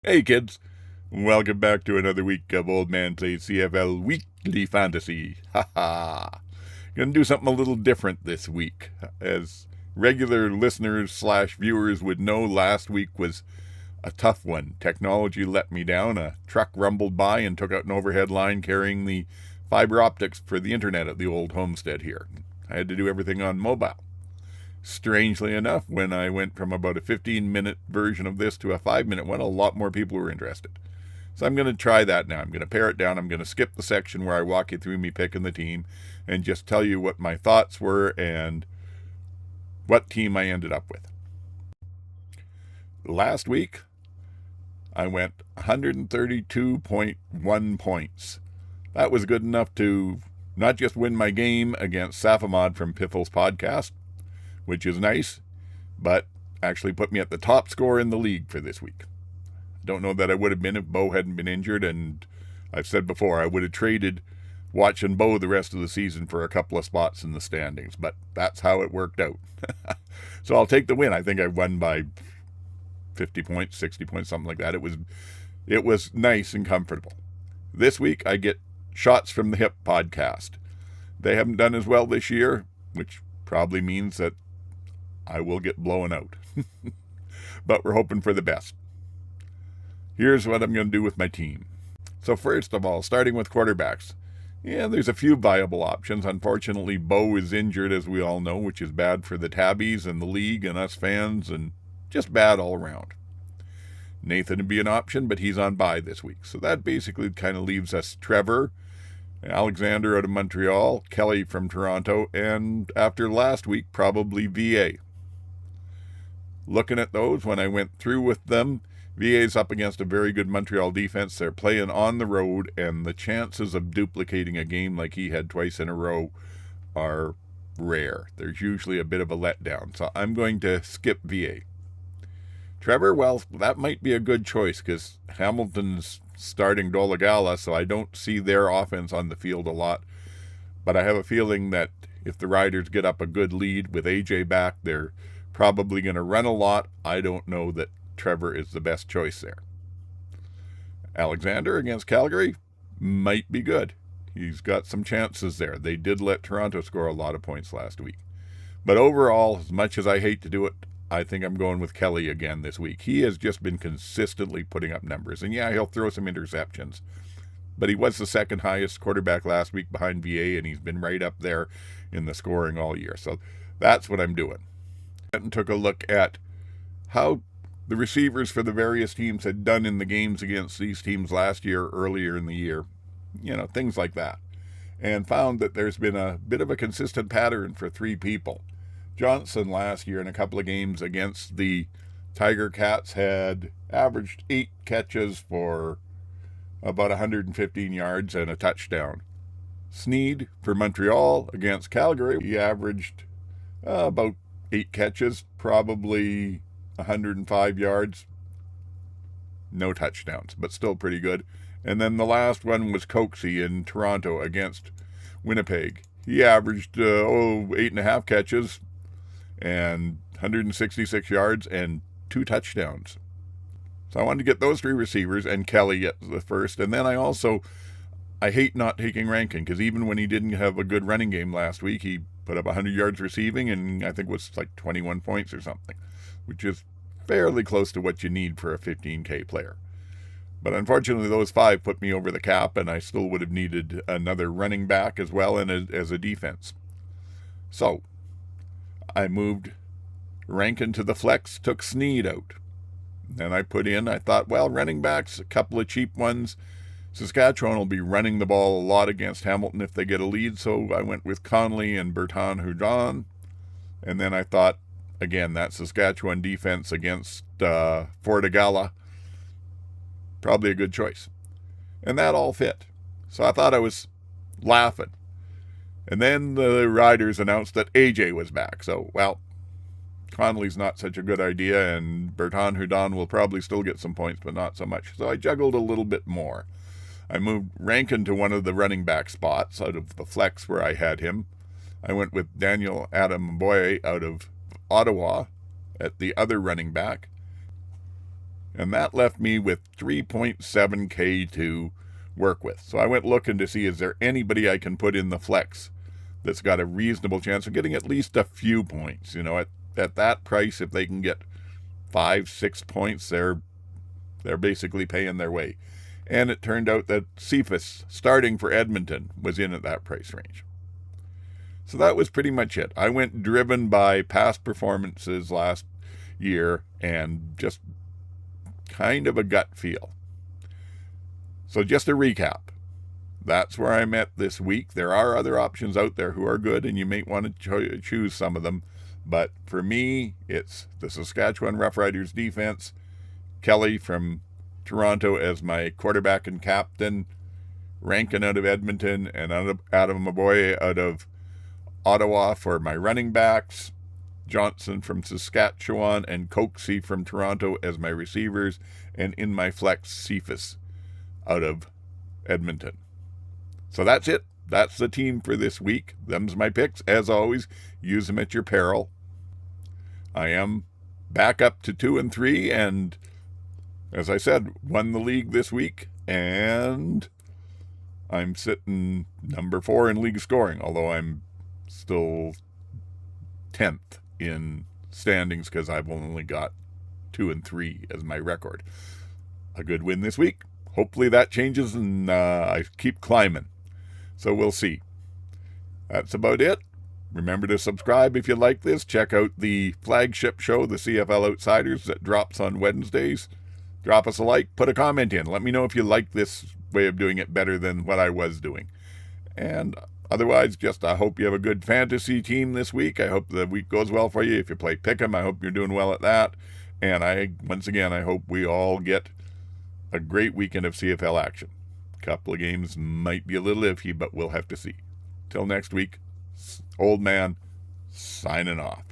Hey kids, welcome back to another week of Old Man Plays CFL Weekly Fantasy. Ha. Gonna do something a little different this week. As regular listeners slash viewers would know, last week was a tough one. Technology let me down. A truck rumbled by and took out an overhead line carrying the fiber optics for the internet at the old homestead here. I had to do everything on mobile. Strangely enough, when I went from about a 15-minute version of this to a 5-minute one, a lot more people were interested. So I'm going to try that now. I'm going to pare it down. I'm going to skip the section where I walk you through me picking the team and just tell you what my thoughts were and what team I ended up with. Last week, I went 132.1 points. That was good enough to not just win my game against Safimod from Piffles podcast, which is nice, but actually put me at the top score in the league for this week. I don't know that I would have been if Bo hadn't been injured, and I've said before, I would have traded watching Bo the rest of the season for a couple of spots in the standings, but that's how it worked out. So I'll take the win. I think I won by 50 points, 60 points, something like that. It was nice and comfortable. This week I get Shots from the Hip podcast. They haven't done as well this year, which probably means that I will get blown out. But we're hoping for the best. Here's what I'm going to do with my team. So first of all, starting with quarterbacks. Yeah, there's a few viable options. Unfortunately, Bo is injured, as we all know, which is bad for the tabbies and the league and us fans, and just bad all around. Nathan would be an option, but he's on bye this week. So that basically kind of leaves us Trevor, Alexander out of Montreal, Kelly from Toronto, and after last week, probably VA. Looking at those, when I went through with them, VA's up against a very good Montreal defense. They're playing on the road, and the chances of duplicating a game like he had twice in a row are rare. There's usually a bit of a letdown, so I'm going to skip VA. Trevor, well, that might be a good choice because Hamilton's starting Fordoligala, so I don't see their offense on the field a lot. But I have a feeling that if the Riders get up a good lead with AJ back, they're probably going to run a lot. I don't know that Trevor is the best choice there. Alexander against Calgary might be good. He's got some chances there. They did let Toronto score a lot of points last week. But overall, as much as I hate to do it, I think I'm going with Kelly again this week. He has just been consistently putting up numbers. And yeah, he'll throw some interceptions. But he was the second highest quarterback last week behind VA, and he's been right up there in the scoring all year. So that's what I'm doing. And took a look at how the receivers for the various teams had done in the games against these teams last year, earlier in the year, things like that, and found that there's been a bit of a consistent pattern for three people. Johnson last year in a couple of games against the Tiger Cats had averaged 8 catches for about 115 yards and a touchdown. Sneed for Montreal against Calgary, he averaged about 8 catches, probably 105 yards, no touchdowns, but still pretty good. And then the last one was Coxie in Toronto against Winnipeg. He averaged 8.5 catches and 166 yards and 2 touchdowns. So I wanted to get those three receivers and Kelly at the first. And then I hate not taking Rankin because even when he didn't have a good running game last week, he put up 100 yards receiving and I think it was like 21 points or something, which is fairly close to what you need for a 15K player. But unfortunately, those 5 put me over the cap, and I still would have needed another running back as well and as a defense. So I moved Rankin to the flex, took Sneed out. Then I thought, well, running backs, a couple of cheap ones. Saskatchewan will be running the ball a lot against Hamilton if they get a lead, so I went with Conley and Bertrand Hudon. And then I thought, again, that Saskatchewan defense against Fordoligala, probably a good choice. And that all fit. So I thought I was laughing. And then the Riders announced that AJ was back. So, well, Conley's not such a good idea, and Bertrand Hudon will probably still get some points, but not so much. So I juggled a little bit more. I moved Rankin to one of the running back spots out of the flex where I had him. I went with Daniel Adamboye out of Ottawa at the other running back. And that left me with 3.7K to work with. So I went looking to see, is there anybody I can put in the flex that's got a reasonable chance of getting at least a few points? You know, at that price, if they can get 5-6 points, they're basically paying their way. And it turned out that Cephas, starting for Edmonton, was in at that price range. So that was pretty much it. I went driven by past performances last year and just kind of a gut feel. So just a recap. That's where I'm at this week. There are other options out there who are good, and you may want to choose some of them. But for me, it's the Saskatchewan Roughriders defense, Kelly from Toronto as my quarterback and captain, Rankin out of Edmonton, and Adam Maboy out of Ottawa for my running backs, Johnson from Saskatchewan, and Coxey from Toronto as my receivers, and in my flex, Cephas out of Edmonton. So that's it. That's the team for this week. Them's my picks. As always, use them at your peril. I am back up to 2-3, and as I said, won the league this week, and I'm sitting number 4 in league scoring, although I'm still 10th in standings because I've only got 2-3 as my record. A good win this week. Hopefully that changes and I keep climbing. So we'll see. That's about it. Remember to subscribe if you like this. Check out the flagship show, the CFL Outsiders, that drops on Wednesdays. Drop us a like, put a comment in. Let me know if you like this way of doing it better than what I was doing. And otherwise, I hope you have a good fantasy team this week. I hope the week goes well for you. If you play Pick'em, I hope you're doing well at that. And once again, I hope we all get a great weekend of CFL action. A couple of games might be a little iffy, but we'll have to see. Till next week, Oldman signing off.